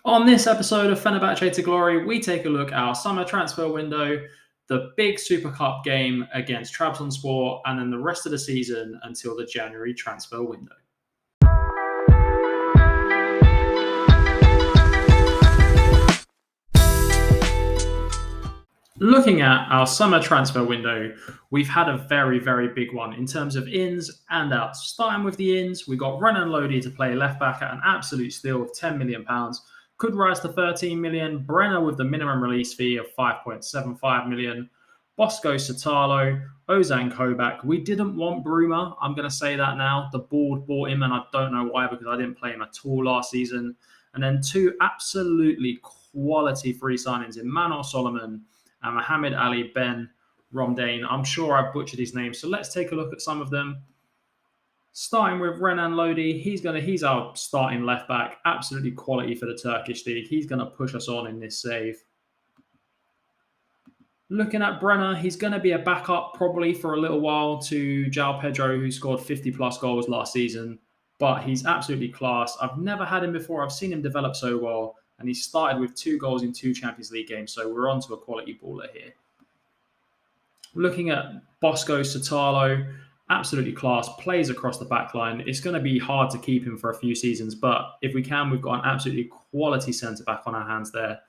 On this episode of Fenerbahce to Glory, we take a look at our summer transfer window, the big Super Cup game against Trabzonspor, and then the rest of the season until the January transfer window. Looking at our summer transfer window, we've had a very, very big one in terms of ins and outs. Starting with the ins, we got Renan Lodi to play left back at an absolute steal of £10 million. Could rise to 13 million. Brenner with the minimum release fee of 5.75 million. Bosco Satalo, Ozan Kobak. We didn't want Bruma. I'm going to say that now. The board bought him, and I don't know why, because I didn't play him at all last season. And then two absolutely quality free signings in Manor Solomon and Mohammed Ali Ben Romdane. I'm sure I butchered his name, so let's take a look at some of them. Starting with Renan Lodi, he's our starting left back. Absolutely quality for the Turkish league. He's going to push us on in this save. Looking at Brenner, he's going to be a backup probably for a little while to João Pedro, who scored 50 plus goals last season. But he's absolutely class. I've never had him before. I've seen him develop so well. And he started with 2 goals in 2 Champions League games. So we're on to a quality baller here. Looking at Bosco Satalo, absolutely class, plays across the back line. It's going to be hard to keep him for a few seasons, but if we can, we've got an absolutely quality centre-back on our hands there.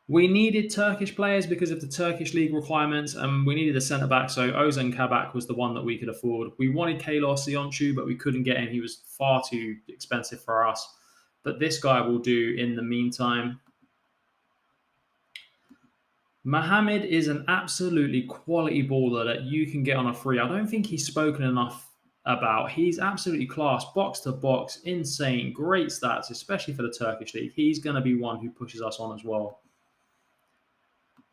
We needed Turkish players because of the Turkish league requirements, and we needed a centre-back, so Ozan Kabak was the one that we could afford. We wanted Kaylor Sionchu, but we couldn't get him. He was far too expensive for us. But this guy will do in the meantime. Mohammed is an absolutely quality baller that you can get on a free. I don't think he's spoken enough about. He's absolutely class, box to box, insane, great stats, especially for the Turkish league. He's going to be one who pushes us on as well.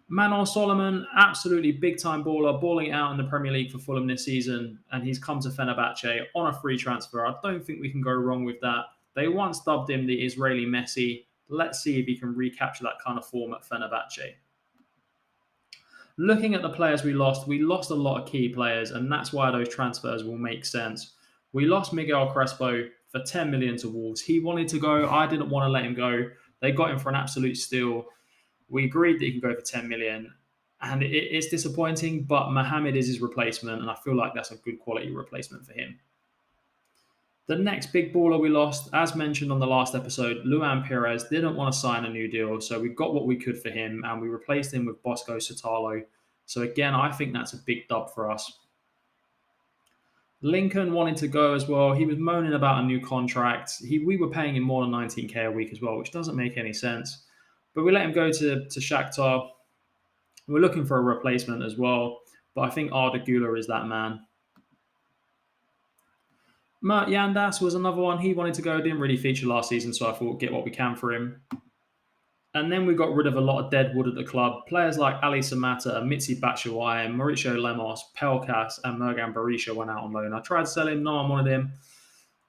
Manor Solomon, absolutely big-time baller, balling out in the Premier League for Fulham this season, and he's come to Fenerbahce on a free transfer. I don't think we can go wrong with that. They once dubbed him the Israeli Messi. Let's see if he can recapture that kind of form at Fenerbahce. Looking at the players we lost a lot of key players, and that's why those transfers will make sense. We lost Miguel Crespo for 10 million to Wolves. He wanted to go. I didn't want to let him go. They got him for an absolute steal. We agreed that he could go for 10 million, and it's disappointing, but Mohammed is his replacement, and I feel like that's a good quality replacement for him. The next big baller we lost, as mentioned on the last episode, Luan Perez didn't want to sign a new deal, so we got what we could for him, and we replaced him with Bosco Satalo. So again, I think that's a big dub for us. Lincoln wanted to go as well. He was moaning about a new contract. We were paying him more than 19k a week as well, which doesn't make any sense. But we let him go to Shakhtar. We're looking for a replacement as well, but I think Arda Güler is that man. Mert Yandas was another one. He wanted to go, didn't really feature last season, so I thought get what we can for him. And then we got rid of a lot of dead wood at the club. Players like Ali Samata, Mitzi Batshuayi, Mauricio Lemos, Pelkas, and Mergan Berisha went out on loan. I tried to sell him, no one wanted him.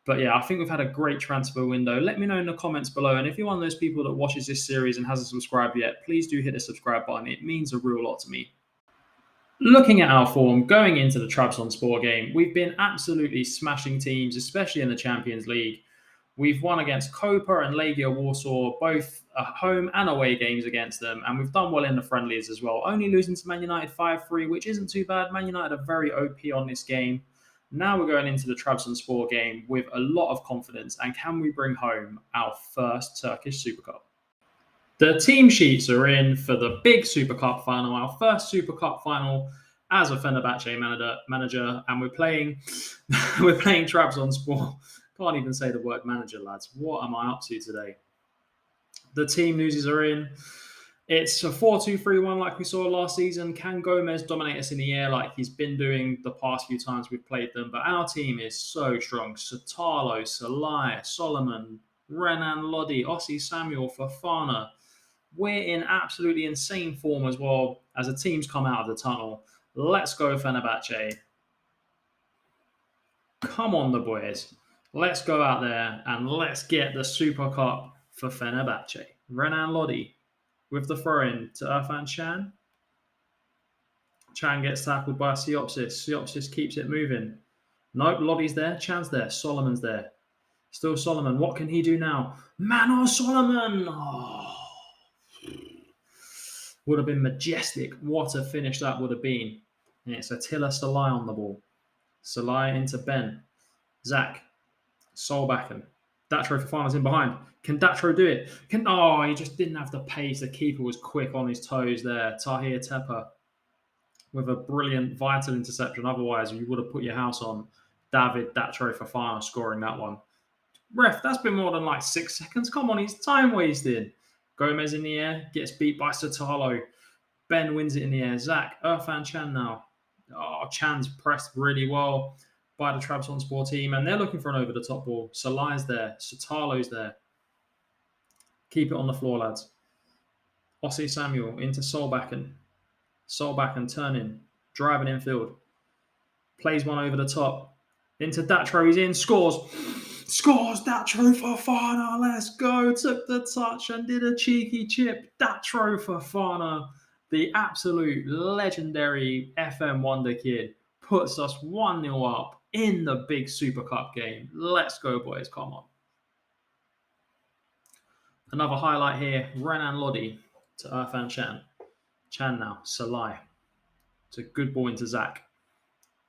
But yeah, I think we've had a great transfer window. Let me know in the comments below. And if you're one of those people that watches this series and hasn't subscribed yet, please do hit the subscribe button. It means a real lot to me. Looking at our form going into the Trabzonspor game, we've been absolutely smashing teams, especially in the Champions League. We've won against Koper and Legia Warsaw, both home and away games against them, and we've done well in the friendlies as well. Only losing to Man United 5-3, which isn't too bad. Man United are very OP on this game. Now we're going into the Trabzonspor game with a lot of confidence, and can we bring home our first Turkish Super Cup? The team sheets are in for the big Super Cup final, our first Super Cup final as a Fenerbahce manager, and we're playing Trabzonspor. Can't even say the word manager, lads. What am I up to today? The team newsies are in. It's a 4-2-3-1 like we saw last season. Can Gomez dominate us in the air like he's been doing the past few times we've played them? But our team is so strong. Satalo, Salai, Solomon, Renan Lodi, Ossie Samuel, Fofana. We're in absolutely insane form as well as the teams come out of the tunnel. Let's go, Fenerbahce. Come on, the boys. Let's go out there and let's get the Super Cup for Fenerbahce. Renan Lodi with the throw-in to Irfan Can. Can gets tackled by Siopsis. Siopsis keeps it moving. Nope, Lodi's there. Chan's there. Solomon's there. Still Solomon. What can he do now? Manor Solomon! Oh. Would have been majestic. What a finish that would have been. And it's Attila Salai on the ball. Salai into Ben. Zach. Solbakken. Datro Fofana's in behind. Can Datro do it? He just didn't have the pace. The keeper was quick on his toes there. Tahir Tepa with a brilliant, vital interception. Otherwise, you would have put your house on David Datro Fofana scoring that one. Ref, that's been more than like 6 seconds. Come on, he's time wasted. Gomez in the air, gets beat by Sotalo. Ben wins it in the air. Zach, Irfan Can now. Chan's pressed really well by the Trabzonspor team, and they're looking for an over-the-top ball. Salai's there. Sotalo's there. Keep it on the floor, lads. Ossie Samuel into Solbakken. Solbakken turning, driving infield. Plays one over the top. Into Datro, he's in, scores. Scores Datro Fofana, let's go. Took the touch and did a cheeky chip. Datro Fofana, the absolute legendary FM Wonder Kid, puts us 1-0 up in the big Super Cup game. Let's go, boys, come on. Another highlight here, Renan Lodi to Irfan Can. Can now, Salai. It's a good ball into Zach.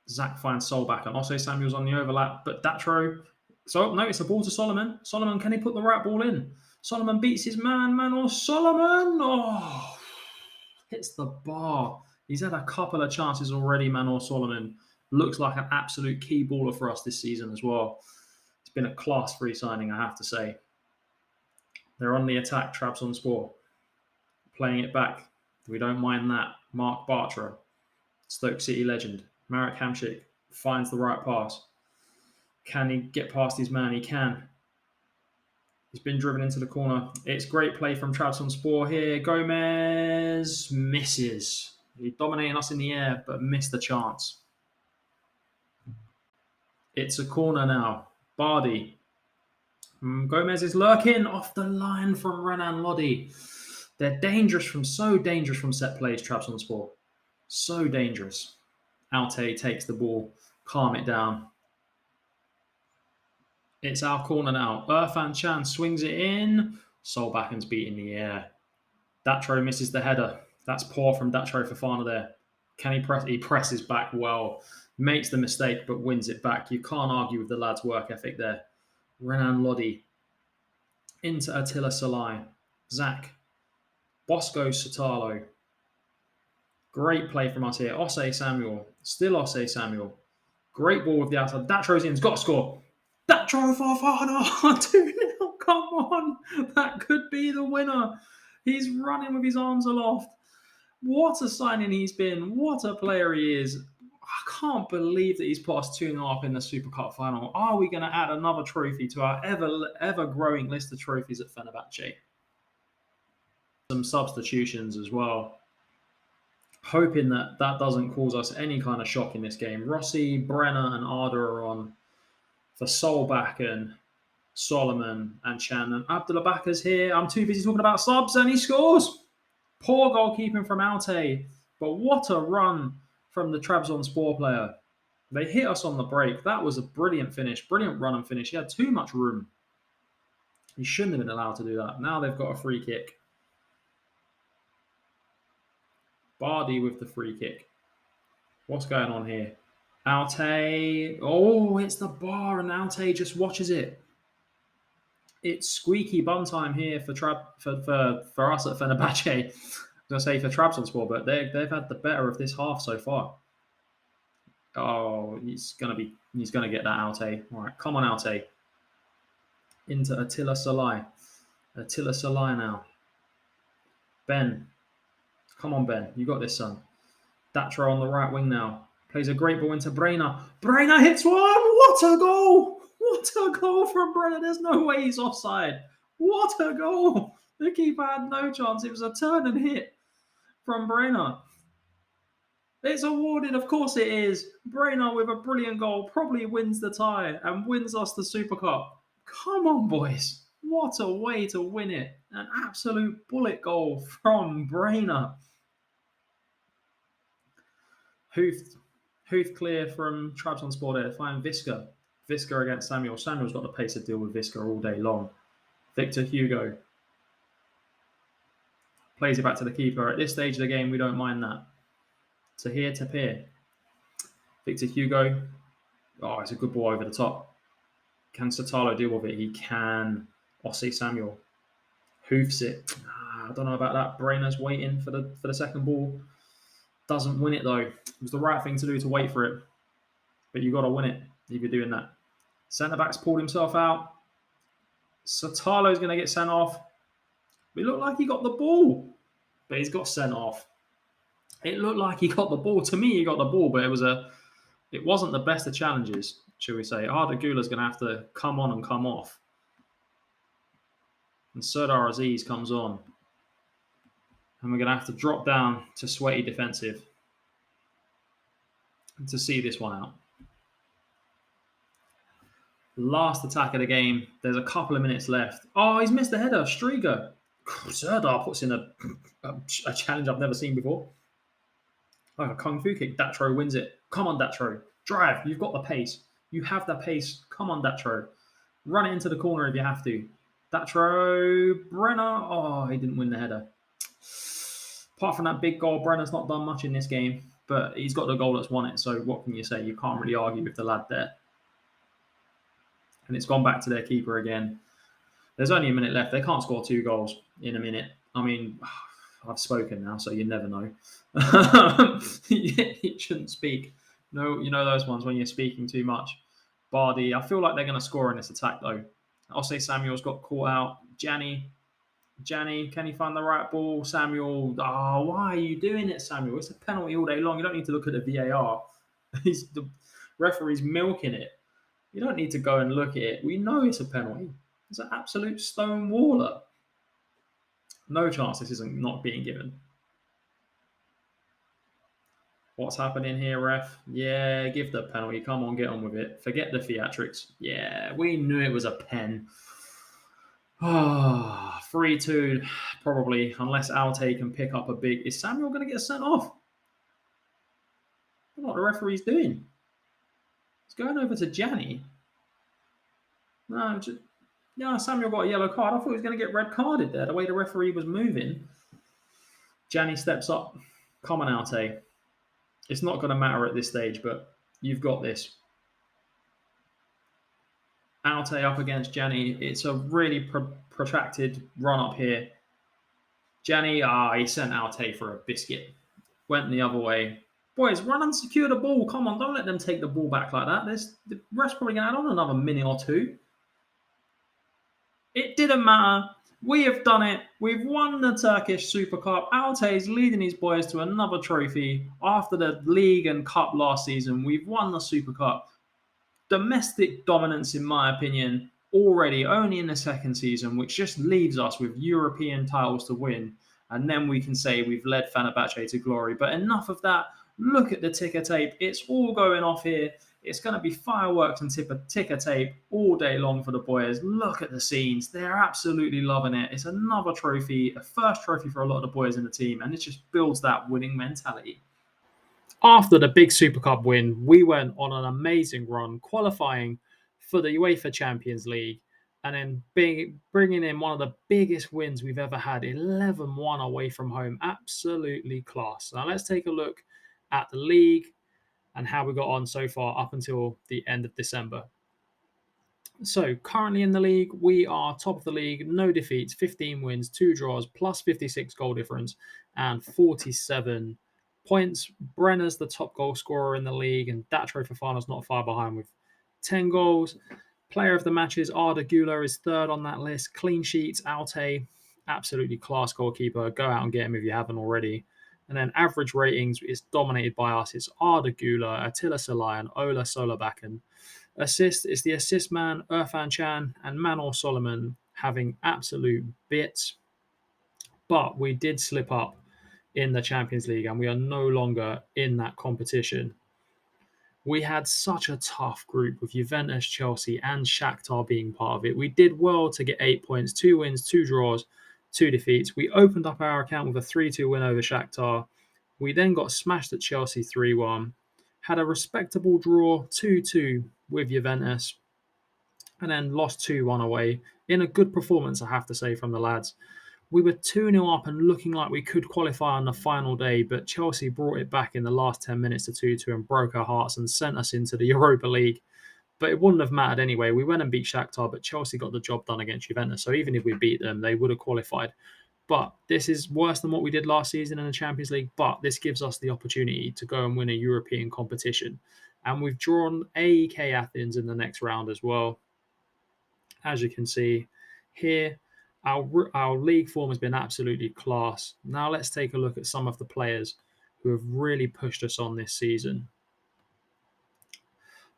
Zach finds Solbakken. Ossie Samuel's on the overlap, but Datro... So, no, it's a ball to Solomon. Solomon, can he put the right ball in? Solomon beats his man. Manor Solomon! Oh, hits the bar. He's had a couple of chances already, Manor Solomon. Looks like an absolute key baller for us this season as well. It's been a class-free signing, I have to say. They're on the attack, Trabzonspor. Playing it back. We don't mind that. Mark Bartra, Stoke City legend. Marek Hamšík finds the right pass. Can he get past his man? He can. He's been driven into the corner. It's great play from Trabzonspor here. Gomez misses. He's dominating us in the air, but missed the chance. It's a corner now. Bardi. Gomez is lurking off the line from Renan Lodi. They're so dangerous from set plays, Trabzonspor. So dangerous. Alte takes the ball. Calm it down. It's our corner now. Irfan Can swings it in. Solbakken's beating the air. Datro misses the header. That's poor from Datro Fofana there. Can he press? He presses back well. Makes the mistake, but wins it back. You can't argue with the lad's work ethic there. Renan Lodi. Into Attila Salai. Zach. Bosco Sotalo. Great play from us here. Ossie Samuel. Still Ossie Samuel. Great ball with the outside. Datro's in. He's got to score. Datro Fofana. 2-0. Come on. That could be the winner. He's running with his arms aloft. What a signing he's been. What a player he is. I can't believe that he's put us 2-0 up in the Super Cup final. Are we going to add another trophy to our ever-growing list of trophies at Fenerbahce? Some substitutions as well. Hoping that doesn't cause us any kind of shock in this game. Rossi, Brenner and Arda are on for Solbakken, Solomon and Can. And Abdullah Bakker's here. I'm too busy talking about subs and he scores. Poor goalkeeping from Alte. But what a run from the Trabzonspor player. They hit us on the break. That was a brilliant finish. Brilliant run and finish. He had too much room. He shouldn't have been allowed to do that. Now they've got a free kick. Bardi with the free kick. What's going on here? Alte. Oh, it's the bar and Alte just watches it. It's squeaky bum time here for us at Fenerbahce. I was going to say for Trabzonspor, but they've had the better of this half so far. Oh, he's gonna get that Alte. All right, come on Alte. Into Attila Salai. Attila Salai now. Ben. Come on, Ben. You got this, son. Datro on the right wing now. Plays a great ball into Brenner. Brenner hits one. What a goal. What a goal from Brenner. There's no way he's offside. What a goal. The keeper had no chance. It was a turn and hit from Brenner. It's awarded. Of course it is. Brenner with a brilliant goal. Probably wins the tie and wins us the Super Cup. Come on, boys. What a way to win it. An absolute bullet goal from Brenner. Huth clear from Trabzonspor there. Find Visca. Visca against Samuel. Samuel's got the pace to deal with Visca all day long. Victor Hugo plays it back to the keeper. At this stage of the game, we don't mind that. Tahir Tapir. Victor Hugo. Oh, it's a good ball over the top. Can Satalo deal with it? He can. Ossie Samuel. Hoofs it. I don't know about that. Brenner's waiting for the second ball. Doesn't win it though. It was the right thing to do to wait for it. But you got to win it if you're doing that. Centre back's pulled himself out. Satalo's going to get sent off. It looked like he got the ball, but he's got sent off. It looked like he got the ball. To me, he got the ball, but it wasn't the best of challenges, shall we say. Arda Gula's going to have to come on and come off. And Serdar Aziz comes on. And we're going to have to drop down to sweaty defensive to see this one out. Last attack of the game. There's a couple of minutes left. Oh, he's missed the header. Striga. Serdar puts in a challenge I've never seen before. Like a kung fu kick. Datro wins it. Come on, Datro. Drive. You've got the pace. You have the pace. Come on, Datro. Run it into the corner if you have to. Datro. Brenner. Oh, he didn't win the header. Apart from that big goal, Brenner's not done much in this game. But he's got the goal that's won it. So what can you say? You can't really argue with the lad there. And it's gone back to their keeper again. There's only a minute left. They can't score 2 goals in a minute. I mean, I've spoken now, so you never know. You shouldn't speak. No, you know those ones when you're speaking too much. Bardi, I feel like they're going to score in this attack, though. I'll say Samuel's got caught out. Gianni, can he find the right ball? Samuel, why are you doing it, Samuel? It's a penalty all day long. You don't need to look at the VAR. The referee's milking it. You don't need to go and look at it. We know it's a penalty. It's an absolute stone waller. No chance this isn't not being given. What's happening here, ref? Yeah, give the penalty. Come on, get on with it. Forget the theatrics. Yeah, we knew it was a pen. 3-2, probably, unless Alte can pick up a big... Is Samuel going to get sent off? I don't know what the referee's doing. He's going over to Gianni. No, Samuel got a yellow card. I thought he was going to get red carded there, the way the referee was moving. Gianni steps up. Come on, Alte. It's not going to matter at this stage, but you've got this. Alte up against Gianni. It's a really protracted run up here. Gianni, he sent Alte for a biscuit. Went the other way. Boys, run and secure the ball. Come on, don't let them take the ball back like that. The ref's probably going to add on another minute or 2. It didn't matter. We have done it. We've won the Turkish Super Cup. Alte is leading his boys to another trophy. After the league and cup last season, we've won the Super Cup. Domestic dominance, in my opinion, already only in the second season, which just leaves us with European titles to win. And then we can say we've led Fenerbahce to glory. But enough of that. Look at the ticker tape. It's all going off here. It's going to be fireworks and ticker tape all day long for the boys. Look at the scenes. They're absolutely loving it. It's another trophy, a first trophy for a lot of the boys in the team, and it just builds that winning mentality. After the big Super Cup win, we went on an amazing run, qualifying for the UEFA Champions League, and then bringing in one of the biggest wins we've ever had, 11-1 away from home. Absolutely class. Now let's take a look at the league and how we got on so far up until the end of December. So currently in the league, we are top of the league, no defeats, 15 wins, 2 draws, plus 56 goal difference, and 47 points. Brenner's the top goal scorer in the league, and Datro Fofana's not far behind with 10 goals. Player of the matches, Arda Güler is third on that list. Clean sheets, Alte, absolutely class goalkeeper. Go out and get him if you haven't already. And then average ratings is dominated by us. It's Arda Güler, Attila Salai, and Ola Solabakan. Assist is the assist man, Irfan Can, and Manor Solomon having absolute bits. But we did slip up in the Champions League, and we are no longer in that competition. We had such a tough group with Juventus, Chelsea, and Shakhtar being part of it. We did well to get 8 points, 2 wins, 2 draws, 2 defeats. We opened up our account with a 3-2 win over Shakhtar. We then got smashed at Chelsea 3-1. Had a respectable draw, 2-2 with Juventus. and then lost 2-1 away in a good performance, I have to say, from the lads. We were 2-0 up and looking like we could qualify on the final day, but Chelsea brought it back in the last 10 minutes to 2-2 and broke our hearts and sent us into the Europa League. But it wouldn't have mattered anyway. We went and beat Shakhtar, but Chelsea got the job done against Juventus. So even if we beat them, they would have qualified. But this is worse than what we did last season in the Champions League. But this gives us the opportunity to go and win a European competition. And we've drawn AEK Athens in the next round as well. As you can see here, our league form has been absolutely class. Now let's take a look at some of the players who have really pushed us on this season.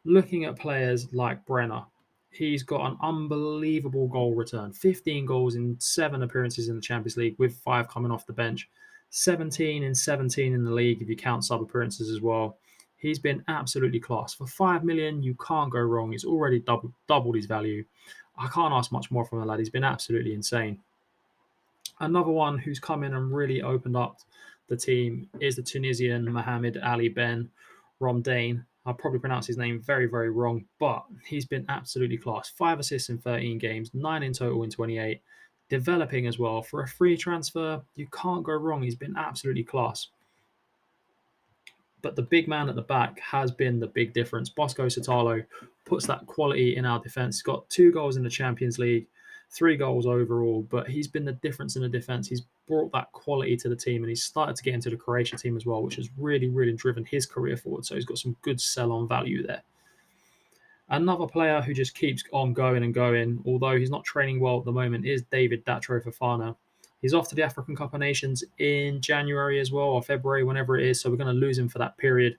Looking at players like Brenner, he's got an unbelievable goal return. 15 goals in 7 appearances in the Champions League, with 5 coming off the bench. 17 in 17 in the league if you count sub appearances as well. He's been absolutely class. For 5 million, you can't go wrong. He's already doubled his value. I can't ask much more from the lad. He's been absolutely insane. Another one who's come in and really opened up the team is the Tunisian Mohamed Ali Ben Romdane. I'll probably pronounce his name very, very wrong, but he's been absolutely class. 5 assists in 13 games, 9 in total in 28. Developing as well. For a free transfer, you can't go wrong. He's been absolutely class. But the big man at the back has been the big difference. Bosco Satalo puts that quality in our defence. He's got 2 goals in the Champions League, 3 goals overall, but he's been the difference in the defence. He's brought that quality to the team, and he's started to get into the Croatia team as well, which has really, really driven his career forward. So he's got some good sell-on value there. Another player who just keeps on going and going, although he's not training well at the moment, is David Datro Fofana. He's off to the African Cup of Nations in January as well, or February, whenever it is. So we're going to lose him for that period.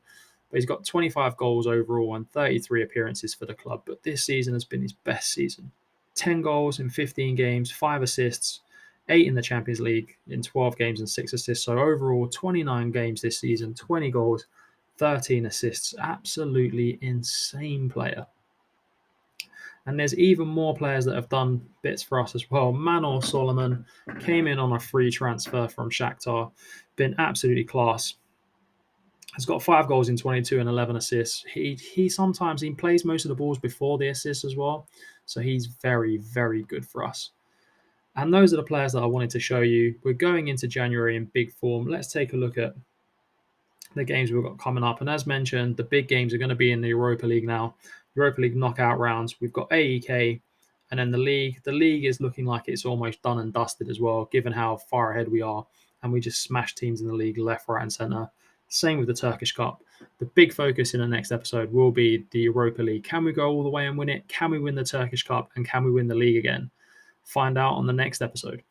But he's got 25 goals overall and 33 appearances for the club. But this season has been his best season. 10 goals in 15 games, 5 assists, 8 in the Champions League in 12 games and 6 assists. So overall, 29 games this season, 20 goals, 13 assists. Absolutely insane player. And there's even more players that have done bits for us as well. Manor Solomon came in on a free transfer from Shakhtar. Been absolutely class. Has got 5 goals in 22 and 11 assists. He sometimes plays most of the balls before the assists as well. So he's very, very good for us. And those are the players that I wanted to show you. We're going into January in big form. Let's take a look at the games we've got coming up. And as mentioned, the big games are going to be in the Europa League now. Europa League knockout rounds. We've got AEK and then the league. The league is looking like it's almost done and dusted as well, given how far ahead we are. And we just smash teams in the league left, right, and centre. Same with the Turkish Cup. The big focus in the next episode will be the Europa League. Can we go all the way and win it? Can we win the Turkish Cup? And can we win the league again? Find out on the next episode.